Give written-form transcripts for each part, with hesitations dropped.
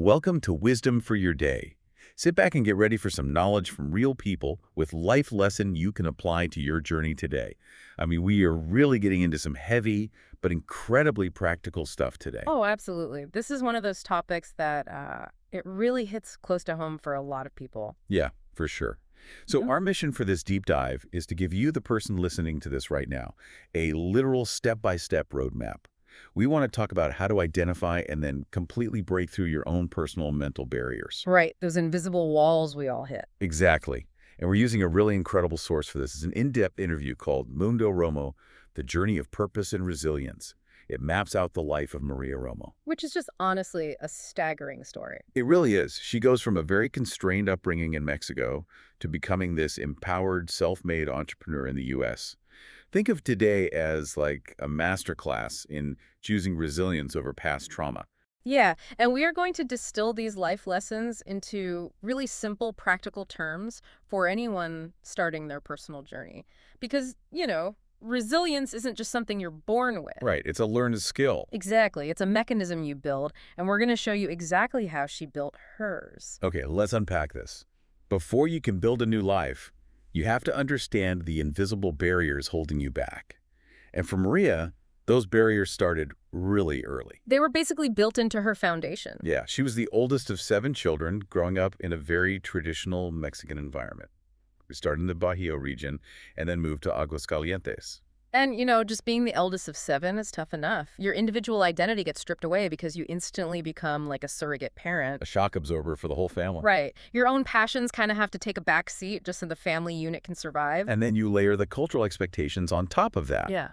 Welcome to Wisdom for Your Day. Sit back and get ready for some knowledge from real people with life lesson you can apply to your journey today. I mean, we are really getting into some heavy but incredibly practical stuff today. Oh, absolutely. This is one of those topics that it really hits close to home for a lot of people. Yeah, for sure. So Yeah. our mission for this deep dive is to give you, the person listening to this right now, a literal step-by-step roadmap. We want to talk about how to identify and then completely break through your own personal mental barriers. Right, those invisible walls we all hit. Exactly. And we're using a really incredible source for this. It's an in-depth interview called María Romo, The Journey of Purpose and Resilience. It maps out the life of María Romo. Which is just honestly a staggering story. It really is. She goes from a very constrained upbringing in Mexico to becoming this empowered, self-made entrepreneur in the U.S. Think of today as like a masterclass in choosing resilience over past trauma. Yeah, and we are going to distill these life lessons into really simple, practical terms for anyone starting their personal journey. Because, resilience isn't just something you're born with. Right. It's a learned skill. Exactly. It's a mechanism you build, and we're going to show you exactly how she built hers. Okay, let's unpack this. Before you can build a new life, you have to understand the invisible barriers holding you back. And for Maria, those barriers started really early. They were basically built into her foundation. Yeah, she was the oldest of 7 children growing up in a very traditional Mexican environment. We started in the Bajío region and then moved to Aguascalientes. And, just being the eldest of 7 is tough enough. Your individual identity gets stripped away because you instantly become like a surrogate parent. A shock absorber for the whole family. Right. Your own passions kind of have to take a back seat just so the family unit can survive. And then you layer the cultural expectations on top of that. Yeah.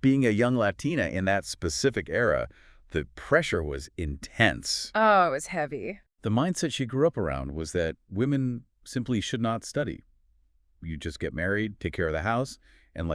Being a young Latina in that specific era, the pressure was intense. Oh, it was heavy. The mindset she grew up around was that women simply should not study. You just get married, take care of the house, and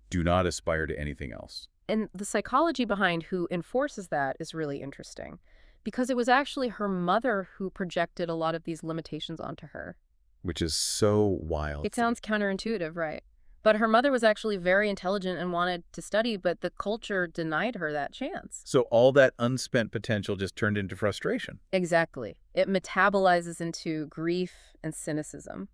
do not aspire to anything else. And the psychology behind who enforces that is really interesting because it was actually her mother who projected a lot of these limitations onto her. Which is so wild. It sounds counterintuitive, right? But her mother was actually very intelligent and wanted to study, but the culture denied her that chance. So all that unspent potential just turned into frustration. Exactly. It metabolizes into grief and cynicism.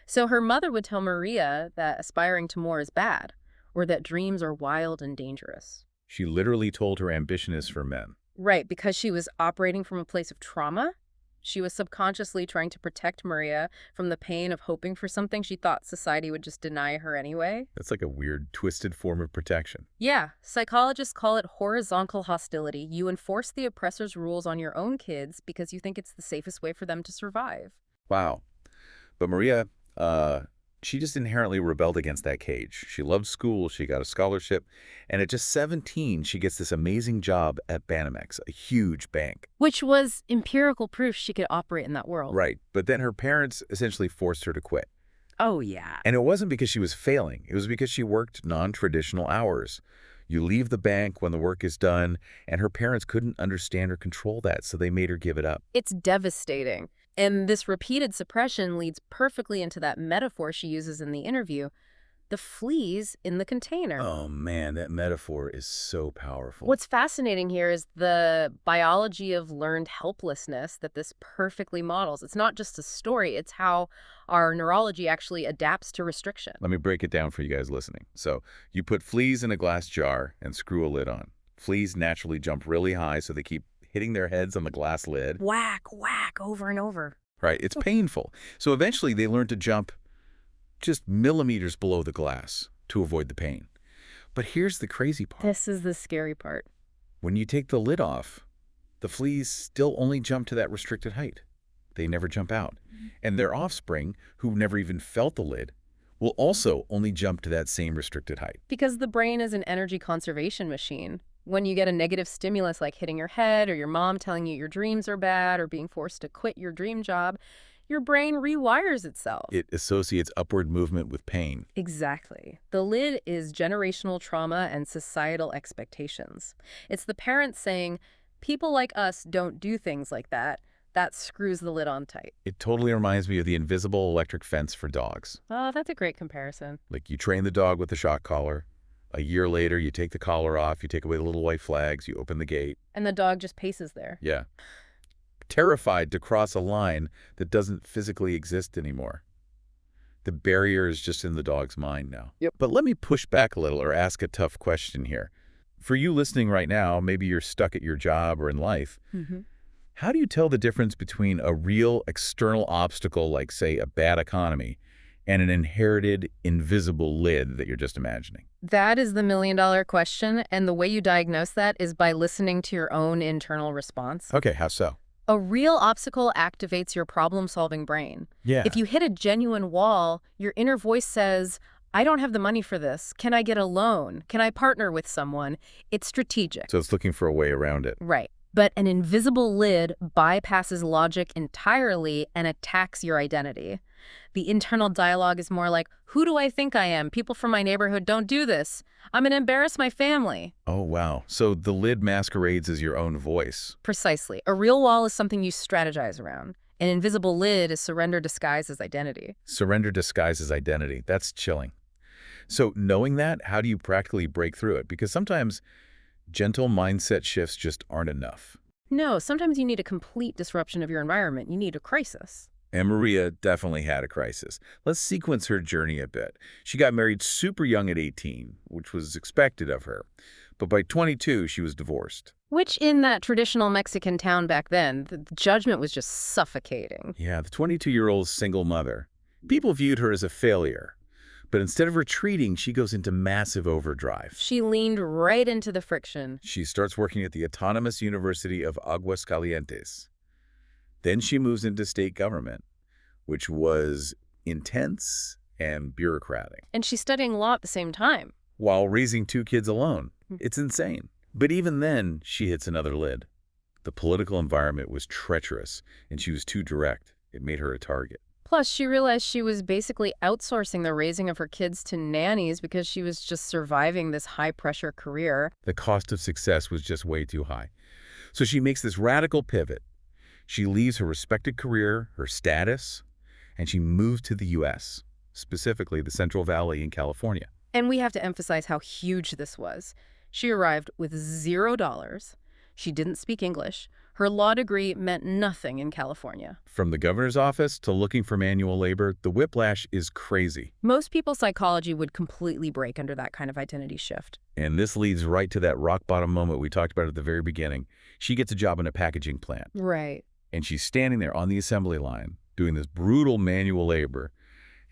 So her mother would tell Maria that aspiring to more is bad, or that dreams are wild and dangerous. She literally told her ambition is for men. Right, because she was operating from a place of trauma. She was subconsciously trying to protect Maria from the pain of hoping for something she thought society would just deny her anyway. That's like a weird, twisted form of protection. Yeah, psychologists call it horizontal hostility. You enforce the oppressor's rules on your own kids because you think it's the safest way for them to survive. Wow. But Maria, she just inherently rebelled against that cage. She loved school, she got a scholarship, and at just 17, she gets this amazing job at Banamex, a huge bank. Which was empirical proof she could operate in that world. Right, but then her parents essentially forced her to quit. Oh, yeah. And it wasn't because she was failing. It was because she worked non-traditional hours. You leave the bank when the work is done, and her parents couldn't understand or control that, so they made her give it up. It's devastating. And this repeated suppression leads perfectly into that metaphor she uses in the interview, the fleas in the container. Oh man, that metaphor is so powerful. What's fascinating here is the biology of learned helplessness that this perfectly models. It's not just a story, it's how our neurology actually adapts to restriction. Let me break it down for you guys listening. So you put fleas in a glass jar and screw a lid on. Fleas naturally jump really high, so they keep hitting their heads on the glass lid. Whack, whack, over and over. Right, it's painful. So eventually they learn to jump just millimeters below the glass to avoid the pain. But here's the crazy part. This is the scary part. When you take the lid off, the fleas still only jump to that restricted height. They never jump out. And their offspring, who never even felt the lid, will also only jump to that same restricted height. Because the brain is an energy conservation machine. When you get a negative stimulus like hitting your head or your mom telling you your dreams are bad or being forced to quit your dream job, your brain rewires itself. It associates upward movement with pain. Exactly. The lid is generational trauma and societal expectations. It's the parents saying, people like us don't do things like that. That screws the lid on tight. It totally reminds me of the invisible electric fence for dogs. Oh, that's a great comparison. Like you train the dog with the shock collar. A year later, you take the collar off, you take away the little white flags, you open the gate. And the dog just paces there. Yeah. terrified to cross a line that doesn't physically exist anymore. The barrier is just in the dog's mind now. Yep. But let me push back a little or ask a tough question here. For you listening right now, maybe you're stuck at your job or in life. How do you tell the difference between a real external obstacle, like, say, a bad economy, and an inherited, invisible lid that you're just imagining? That is the million-dollar question, and the way you diagnose that is by listening to your own internal response. Okay, how so? A real obstacle activates your problem-solving brain. Yeah. If you hit a genuine wall, your inner voice says, I don't have the money for this. Can I get a loan? Can I partner with someone? It's strategic. So it's looking for a way around it. Right. But an invisible lid bypasses logic entirely and attacks your identity. The internal dialogue is more like, who do I think I am? People from my neighborhood don't do this. I'm going to embarrass my family. Oh, wow. So the lid masquerades as your own voice. Precisely. A real wall is something you strategize around. An invisible lid is surrender disguised as identity. Surrender disguises identity. That's chilling. So knowing that, how do you practically break through it? Because sometimes gentle mindset shifts just aren't enough. No, sometimes you need a complete disruption of your environment. You need a crisis. And Maria definitely had a crisis. Let's sequence her journey a bit. She got married super young at 18, which was expected of her. But by 22, she was divorced. Which, in that traditional Mexican town back then, the judgment was just suffocating. Yeah, the 22-year-old single mother. People viewed her as a failure. But instead of retreating, she goes into massive overdrive. She leaned right into the friction. She starts working at the Autonomous University of Aguascalientes. Then she moves into state government, which was intense and bureaucratic. And she's studying law at the same time. While raising 2 kids alone. It's insane. But even then, she hits another lid. The political environment was treacherous, and she was too direct. It made her a target. Plus, she realized she was basically outsourcing the raising of her kids to nannies because she was just surviving this high-pressure career. The cost of success was just way too high. So she makes this radical pivot. She leaves her respected career, her status, and she moves to the U.S., specifically the Central Valley in California. And we have to emphasize how huge this was. She arrived with $0. She didn't speak English. Her law degree meant nothing in California. From the governor's office to looking for manual labor, the whiplash is crazy. Most people's psychology would completely break under that kind of identity shift. And this leads right to that rock-bottom moment we talked about at the very beginning. She gets a job in a packaging plant. Right. And she's standing there on the assembly line doing this brutal manual labor.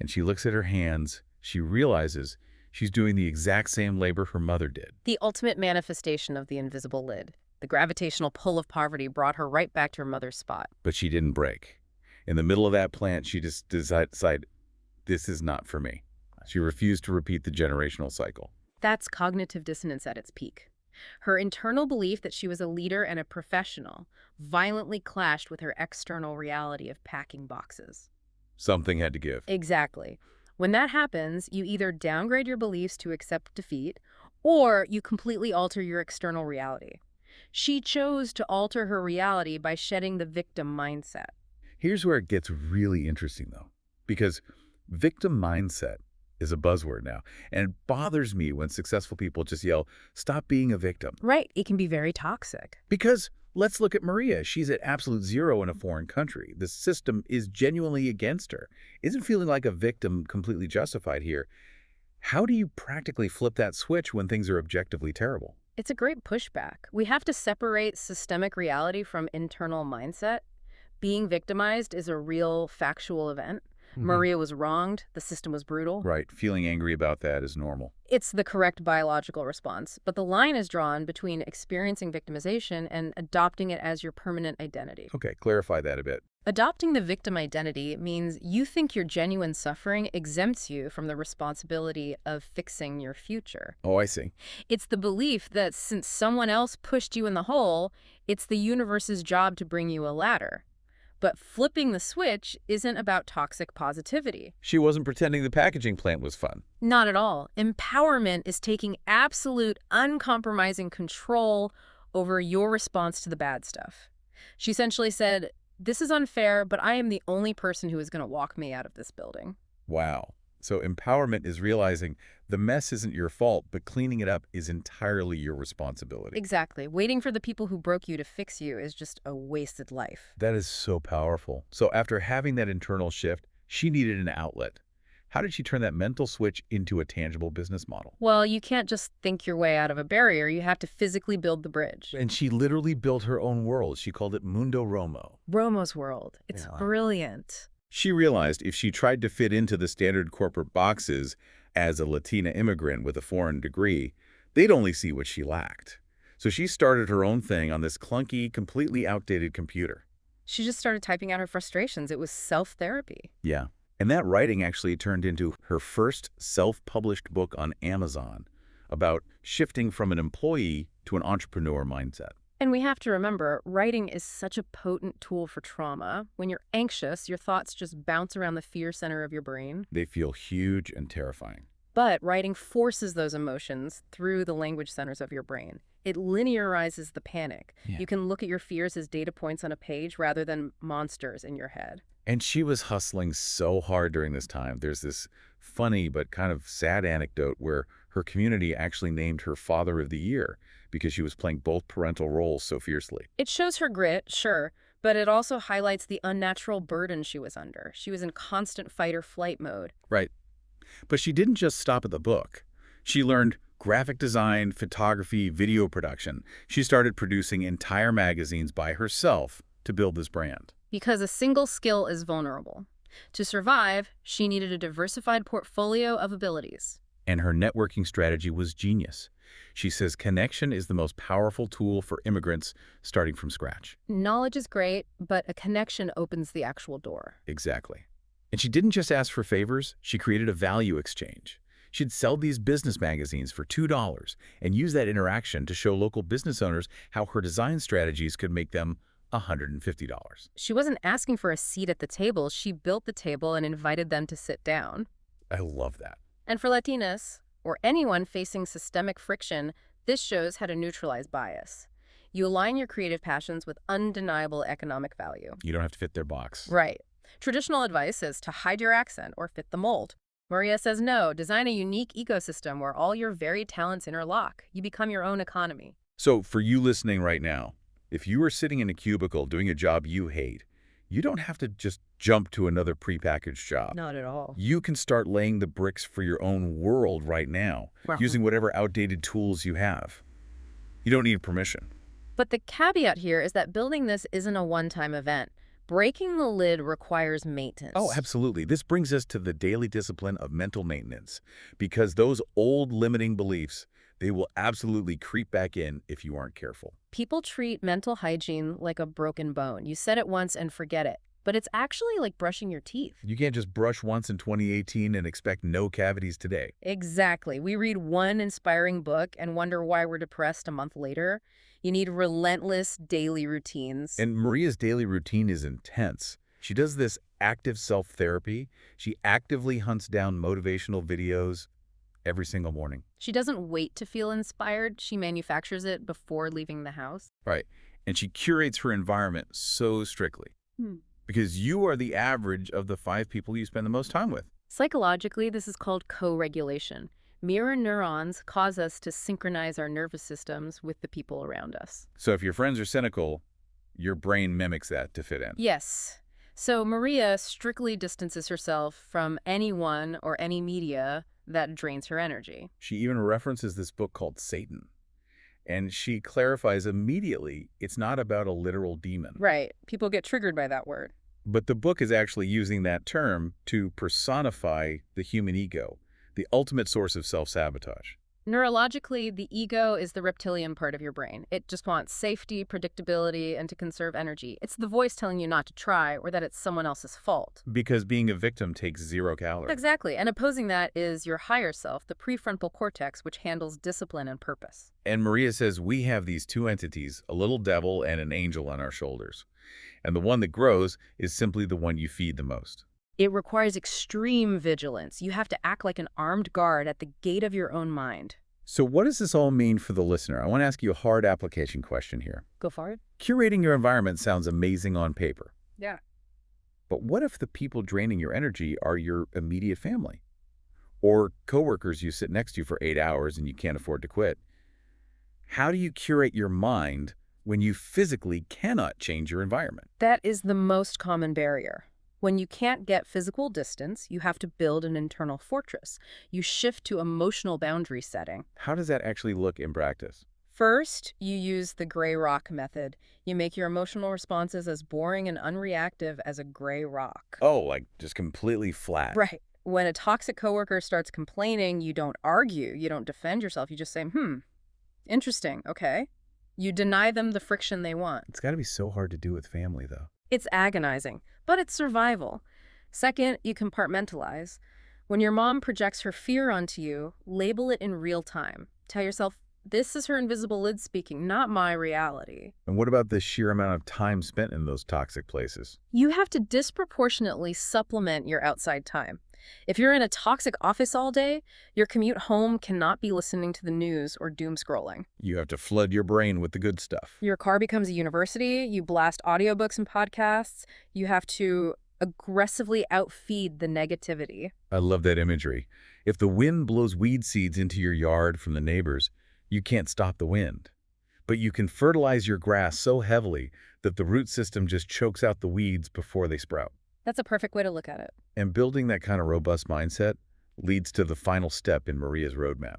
And she looks at her hands. She realizes she's doing the exact same labor her mother did. The ultimate manifestation of the invisible lid. The gravitational pull of poverty brought her right back to her mother's spot. But she didn't break. In the middle of that plant, she just decided, this is not for me. She refused to repeat the generational cycle. That's cognitive dissonance at its peak. Her internal belief that she was a leader and a professional violently clashed with her external reality of packing boxes. Something had to give. Exactly. When that happens, you either downgrade your beliefs to accept defeat, or you completely alter your external reality. She chose to alter her reality by shedding the victim mindset. Here's where it gets really interesting, though, because victim mindset is a buzzword now, and it bothers me when successful people just yell, stop being a victim. Right. It can be very toxic. Because let's look at Maria. She's at absolute zero in a foreign country. The system is genuinely against her. Isn't feeling like a victim completely justified here? How do you practically flip that switch when things are objectively terrible? It's a great pushback. We have to separate systemic reality from internal mindset. Being victimized is a real factual event. Maria was wronged. The system was brutal. Right. Feeling angry about that is normal. It's the correct biological response. But the line is drawn between experiencing victimization and adopting it as your permanent identity. Okay, clarify that a bit. Adopting the victim identity means you think your genuine suffering exempts you from the responsibility of fixing your future. Oh, I see. It's the belief that since someone else pushed you in the hole, it's the universe's job to bring you a ladder. But flipping the switch isn't about toxic positivity. She wasn't pretending the packaging plant was fun. Not at all. Empowerment is taking absolute, uncompromising control over your response to the bad stuff. She essentially said, this is unfair, but I am the only person who is going to walk me out of this building. Wow. So empowerment is realizing the mess isn't your fault, but cleaning it up is entirely your responsibility. Exactly. Waiting for the people who broke you to fix you is just a wasted life. That is so powerful. So after having that internal shift, she needed an outlet. How did she turn that mental switch into a tangible business model? Well, you can't just think your way out of a barrier. You have to physically build the bridge. And she literally built her own world. She called it Mundo Romo. Romo's world. It's Yeah. brilliant. She realized if she tried to fit into the standard corporate boxes as a Latina immigrant with a foreign degree, they'd only see what she lacked. So she started her own thing on this clunky, completely outdated computer. She just started typing out her frustrations. It was self-therapy. Yeah. And that writing actually turned into her first self-published book on Amazon about shifting from an employee to an entrepreneur mindset. And we have to remember, writing is such a potent tool for trauma. When you're anxious, your thoughts just bounce around the fear center of your brain. They feel huge and terrifying. But writing forces those emotions through the language centers of your brain. It linearizes the panic. Yeah. You can look at your fears as data points on a page rather than monsters in your head. And she was hustling so hard during this time. There's this funny but kind of sad anecdote where her community actually named her Father of the Year because she was playing both parental roles so fiercely. It shows her grit, sure, but it also highlights the unnatural burden she was under. She was in constant fight-or-flight mode. Right. But she didn't just stop at the book. She learned graphic design, photography, video production. She started producing entire magazines by herself to build this brand. Because a single skill is vulnerable. To survive, she needed a diversified portfolio of abilities. And her networking strategy was genius. She says connection is the most powerful tool for immigrants starting from scratch. Knowledge is great, but a connection opens the actual door. Exactly. And she didn't just ask for favors, she created a value exchange. She'd sell these business magazines for $2 and use that interaction to show local business owners how her design strategies could make them $150. She wasn't asking for a seat at the table. She built the table and invited them to sit down. I love that. And for Latinas, or anyone facing systemic friction, this shows how to neutralize bias. You align your creative passions with undeniable economic value. You don't have to fit their box. Right. Traditional advice is to hide your accent or fit the mold. Maria says no, design a unique ecosystem where all your varied talents interlock. You become your own economy. So for you listening right now, if you are sitting in a cubicle doing a job you hate, you don't have to just jump to another prepackaged job. Not at all. You can start laying the bricks for your own world right now, using whatever outdated tools you have. You don't need permission. But the caveat here is that building this isn't a one-time event. Breaking the lid requires maintenance. Oh, absolutely. This brings us to the daily discipline of mental maintenance, because those old limiting beliefs, they will absolutely creep back in if you aren't careful. People treat mental hygiene like a broken bone. You said it once and forget it. But it's actually like brushing your teeth. You can't just brush once in 2018 and expect no cavities today. Exactly. We read one inspiring book and wonder why we're depressed a month later. You need relentless daily routines. And Maria's daily routine is intense. She does this active self-therapy. She actively hunts down motivational videos every single morning. She doesn't wait to feel inspired. She manufactures it before leaving the house. Right. And she curates her environment so strictly. Because you are the average of the 5 people you spend the most time with. Psychologically, this is called co-regulation. Mirror neurons cause us to synchronize our nervous systems with the people around us. So if your friends are cynical, your brain mimics that to fit in. Yes. So Maria strictly distances herself from anyone or any media that drains her energy. She even references this book called Satan. And she clarifies immediately it's not about a literal demon. Right. People get triggered by that word. But the book is actually using that term to personify the human ego, the ultimate source of self-sabotage. Neurologically, the ego is the reptilian part of your brain. It just wants safety, predictability, and to conserve energy. It's the voice telling you not to try or that it's someone else's fault. Because being a victim takes 0 calories. Exactly. And opposing that is your higher self, the prefrontal cortex, which handles discipline and purpose. And Maria says we have these 2 entities, a little devil and an angel on our shoulders. And the one that grows is simply the one you feed the most. It requires extreme vigilance. You have to act like an armed guard at the gate of your own mind. So what does this all mean for the listener? I want to ask you a hard application question here. Go for it. Curating your environment sounds amazing on paper. Yeah. But what if the people draining your energy are your immediate family? Or coworkers you sit next to for 8 hours and you can't afford to quit. How do you curate your mind when you physically cannot change your environment? That is the most common barrier. When you can't get physical distance, you have to build an internal fortress. You shift to emotional boundary setting. How does that actually look in practice? First, you use the gray rock method. You make your emotional responses as boring and unreactive as a gray rock. Oh, like just completely flat. Right. When a toxic coworker starts complaining, you don't argue, you don't defend yourself, you just say, interesting, okay. You deny them the friction they want. It's got to be so hard to do with family, though. It's agonizing, but it's survival. Second, you compartmentalize. When your mom projects her fear onto you, label it in real time. Tell yourself, this is her invisible lid speaking, not my reality. And what about the sheer amount of time spent in those toxic places? You have to disproportionately supplement your outside time. If you're in a toxic office all day, your commute home cannot be listening to the news or doom scrolling. You have to flood your brain with the good stuff. Your car becomes a university, you blast audiobooks and podcasts, you have to aggressively outfeed the negativity. I love that imagery. If the wind blows weed seeds into your yard from the neighbors, you can't stop the wind. But you can fertilize your grass so heavily that the root system just chokes out the weeds before they sprout. That's a perfect way to look at it. And building that kind of robust mindset leads to the final step in Maria's roadmap,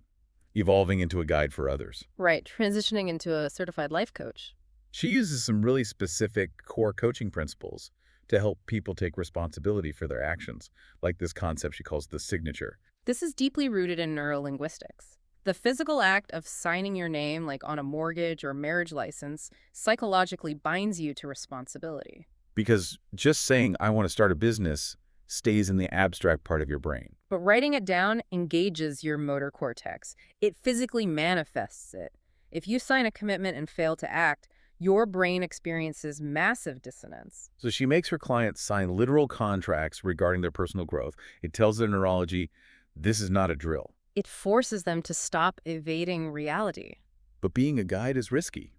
evolving into a guide for others. Right, transitioning into a certified life coach. She uses some really specific core coaching principles to help people take responsibility for their actions, like this concept she calls the signature. This is deeply rooted in neurolinguistics. The physical act of signing your name, like on a mortgage or marriage license, psychologically binds you to responsibility. Because just saying, I want to start a business, stays in the abstract part of your brain. But writing it down engages your motor cortex. It physically manifests it. If you sign a commitment and fail to act, your brain experiences massive dissonance. So she makes her clients sign literal contracts regarding their personal growth. It tells their neurology, this is not a drill. It forces them to stop evading reality. But being a guide is risky.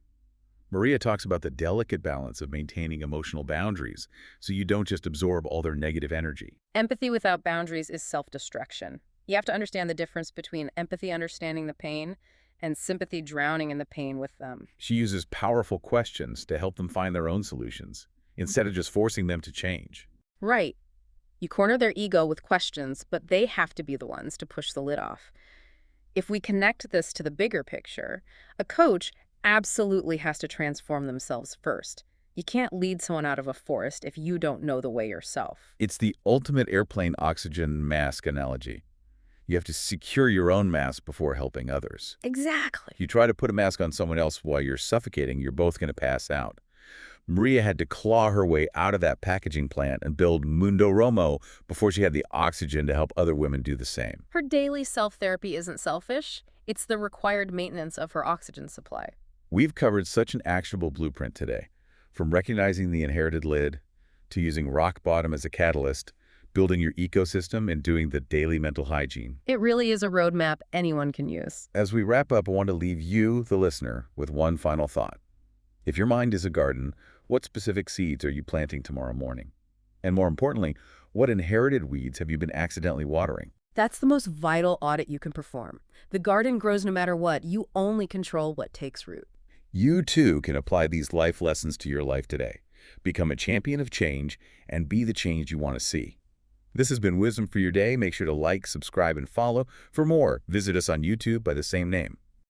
Maria talks about the delicate balance of maintaining emotional boundaries so you don't just absorb all their negative energy. Empathy without boundaries is self-destruction. You have to understand the difference between empathy understanding the pain and sympathy drowning in the pain with them. She uses powerful questions to help them find their own solutions, instead of just forcing them to change. Right. You corner their ego with questions, but they have to be the ones to push the lid off. If we connect this to the bigger picture, a coach absolutely has to transform themselves first. You can't lead someone out of a forest if you don't know the way yourself. It's the ultimate airplane oxygen mask analogy. You have to secure your own mask before helping others. Exactly. If you try to put a mask on someone else while you're suffocating, you're both going to pass out. Maria had to claw her way out of that packaging plant and build Mundo Romo before she had the oxygen to help other women do the same. Her daily self-therapy isn't selfish. It's the required maintenance of her oxygen supply. We've covered such an actionable blueprint today, from recognizing the inherited lid to using rock bottom as a catalyst, building your ecosystem, and doing the daily mental hygiene. It really is a roadmap anyone can use. As we wrap up, I want to leave you, the listener, with one final thought. If your mind is a garden, what specific seeds are you planting tomorrow morning? And more importantly, what inherited weeds have you been accidentally watering? That's the most vital audit you can perform. The garden grows no matter what. You only control what takes root. You too can apply these life lessons to your life today. Become a champion of change and be the change you want to see. This has been Wisdom for Your Day. Make sure to like, subscribe, and follow. For more, visit us on YouTube by the same name.